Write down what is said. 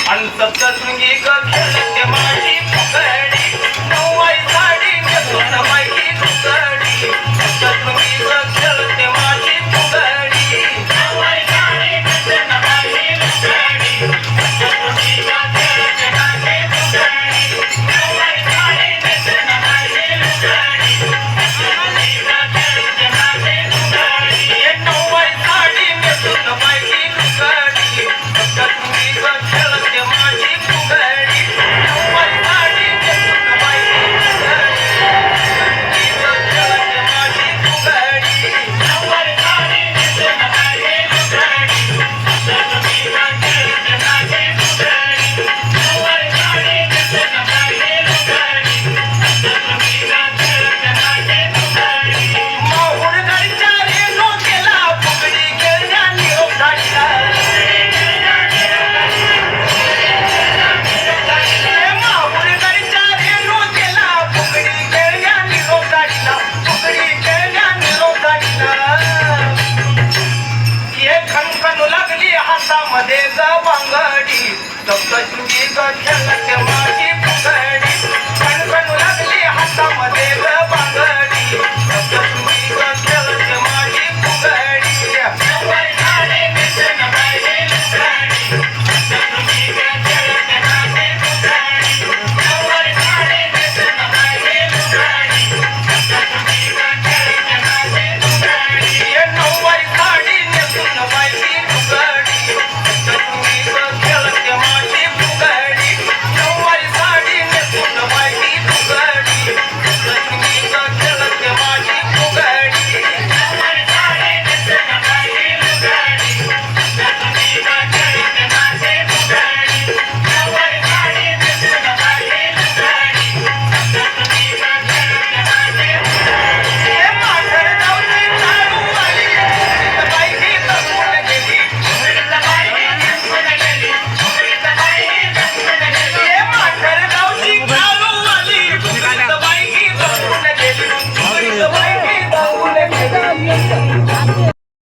आणि सप्तशृंगी ग खेळते माझी फुगडी नऊवारी साडी नेसून बाई फुगडी सप्तशृंगी ग खेळते माझी फुगडी नऊवारी साडी नेसून बाई फुगडी सप्तशृंगी ग खेळते माझी फुगडी नऊवारी साडी नेसून बाई फुगडी सप्तशृंगी ग खेळते माझी फुगडी नऊवारी साडी नेसून बाई फुगडी सप्तशृंगी ग खेळते माझी फुगडी नऊवारी साडी नेसून बाई फुगडी खेळते माझी फुगडी नऊवारी साडी नेसून बाई फुगडी सप्तशृंगी ग खेळते माझी फुगडी नऊवारी साडी नेसून बाई फुगडी सप्तशृंगी ग खेळते माझी फुगडी माहुर गडच्या रेणू केला फुगडी खेळण्या निरोप धाडला माहुर गडच्या रेणू केला फुगडी खेळण्या निरोप धाडला फुगडी खेळण्या निरोप धाडला ये खणखणू लागली हातामध्ये ग बांगडी सप्तशृंगी ग खेळते माझी फुगडी खणखणू लागली हातामध्ये